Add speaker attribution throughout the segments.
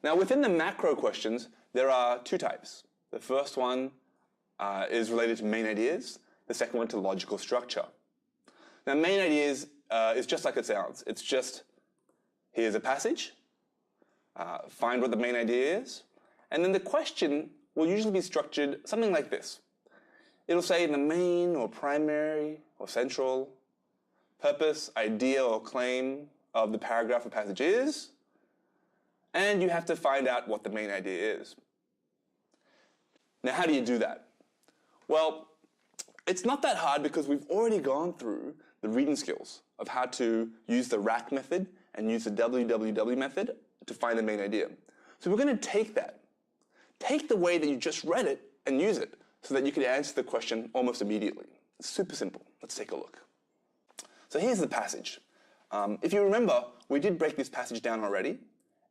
Speaker 1: Now, within the macro questions, there are two types. The first one is related to main ideas. The second one to logical structure. Now, main ideas is just like it sounds. It's just, here's a passage, find what the main idea is, and then the question will usually be structured something like this. It'll say the main or primary or central purpose, idea, or claim of the paragraph or passage is, and you have to find out what the main idea is. Now, how do you do that? Well, it's not that hard because we've already gone through the reading skills of how to use the RAC method and use the WWW method to find the main idea. So we're going to take that. Take the way that you just read it and use it so that you can answer the question almost immediately. It's super simple. Let's take a look. So here's the passage. If you remember, we did break this passage down already,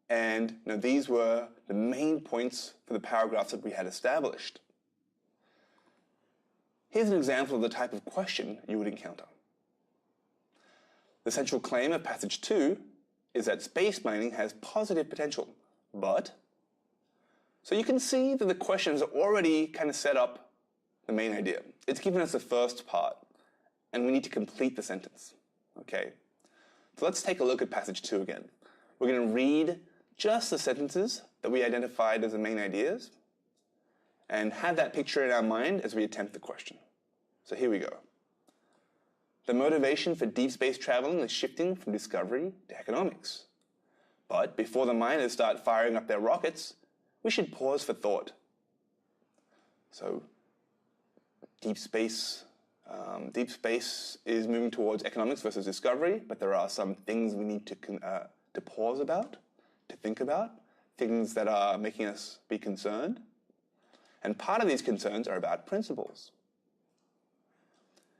Speaker 1: and these were the main points for the paragraphs that we had established. Here's an example of the type of question you would encounter. The central claim of passage 2 is that space mining has positive potential, but... So you can see that the questions are already kind of set up the main idea. It's given us the first part, and we need to complete the sentence. Okay? So let's take a look at passage 2 again. We're going to read just the sentences that we identified as the main ideas, and have that picture in our mind as we attempt the question. So here we go. The motivation for deep space traveling is shifting from discovery to economics. But before the miners start firing up their rockets, we should pause for thought. So deep space is moving towards economics versus discovery, but there are some things we need to pause about, to think about, things that are making us be concerned. And part of these concerns are about principles.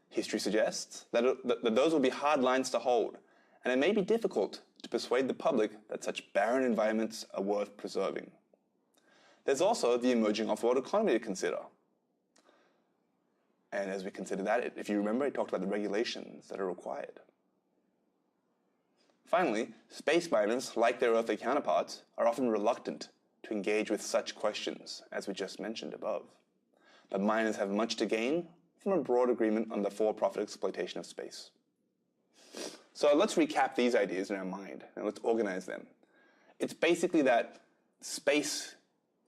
Speaker 1: History suggests that those will be hard lines to hold, and it may be difficult to persuade the public that such barren environments are worth preserving. There's also the emerging off-world economy to consider. And as we consider that, if you remember, it talked about the regulations that are required. Finally, space miners, like their earthly counterparts, are often reluctant to engage with such questions, as we just mentioned above. But miners have much to gain from a broad agreement on the for-profit exploitation of space. So let's recap these ideas in our mind, and let's organize them. It's basically that space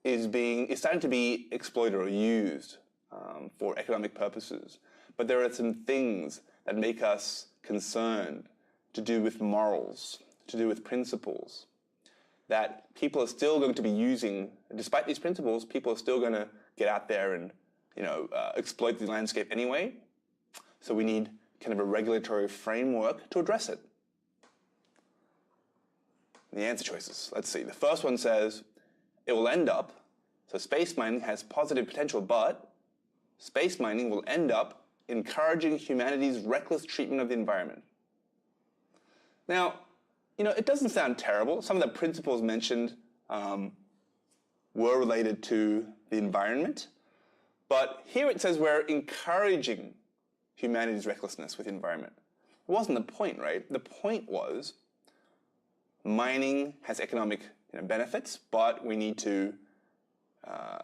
Speaker 1: is starting to be exploited or used for economic purposes. But there are some things that make us concerned to do with morals, to do with principles, that people are still going to be using. Despite these principles, people are still going to get out there and exploit the landscape anyway. So we need kind of a regulatory framework to address it. The answer choices. Let's see. The first one says, it will end up, so space mining has positive potential, but space mining will end up encouraging humanity's reckless treatment of the environment. Now, it doesn't sound terrible. Some of the principles mentioned were related to the environment, but here it says we're encouraging humanity's recklessness with the environment. It wasn't the point, right? The point was mining has economic benefits, but we need to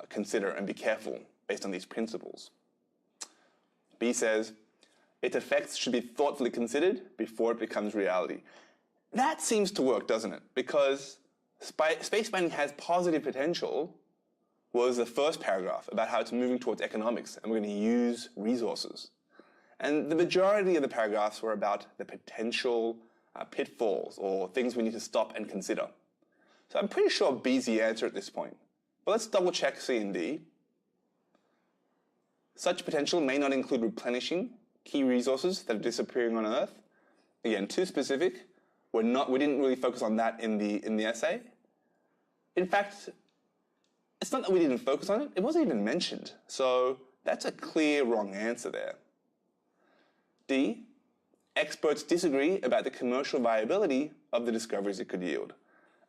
Speaker 1: consider and be careful based on these principles. B says, its effects should be thoughtfully considered before it becomes reality. That seems to work, doesn't it? Because space mining has positive potential was the first paragraph about how it's moving towards economics and we're going to use resources. And the majority of the paragraphs were about the potential pitfalls or things we need to stop and consider. So I'm pretty sure B's the answer at this point. But let's double check C and D. Such potential may not include replenishing key resources that are disappearing on Earth. Again, too specific. We didn't really focus on that in the essay. In fact, it's not that we didn't focus on it, it wasn't even mentioned. So that's a clear wrong answer there. D, experts disagree about the commercial viability of the discoveries it could yield.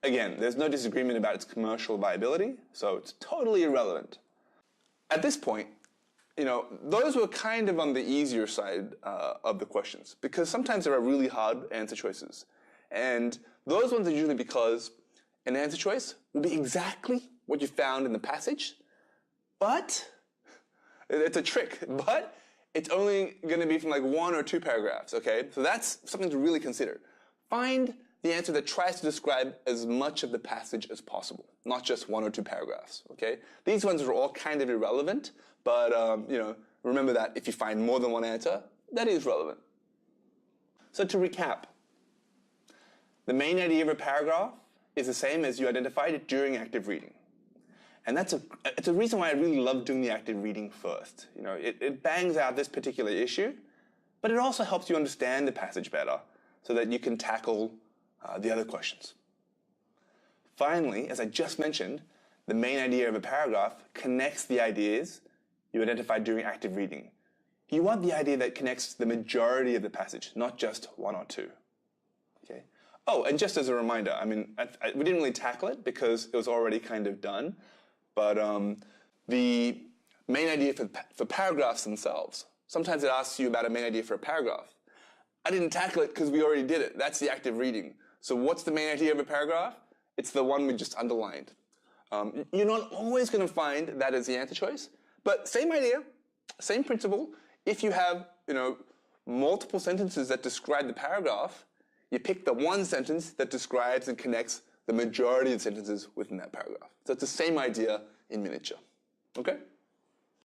Speaker 1: Again, there's no disagreement about its commercial viability, so it's totally irrelevant. At this point, those were kind of on the easier side of the questions, because sometimes there are really hard answer choices. And those ones are usually because an answer choice will be exactly what you found in the passage, but it's a trick, but it's only going to be from like 1 or 2 paragraphs, okay? So that's something to really consider. Find the answer that tries to describe as much of the passage as possible, not just 1 or 2 paragraphs, okay? These ones are all kind of irrelevant, but remember that if you find more than one answer, that is relevant. So to recap, the main idea of a paragraph is the same as you identified it during active reading. And it's a reason why I really love doing the active reading first. It bangs out this particular issue, but it also helps you understand the passage better so that you can tackle the other questions. Finally, as I just mentioned, the main idea of a paragraph connects the ideas you identified during active reading. You want the idea that connects the majority of the passage, not just 1 or 2. Okay? Oh, and just as a reminder, we didn't really tackle it because it was already kind of done, but the main idea for paragraphs themselves, sometimes it asks you about a main idea for a paragraph. I didn't tackle it because we already did it. That's the active reading. So what's the main idea of a paragraph? It's the one we just underlined. You're not always going to find that as the answer choice, but same idea, same principle. If you have, multiple sentences that describe the paragraph, you pick the one sentence that describes and connects the majority of the sentences within that paragraph. So it's the same idea in miniature. Okay?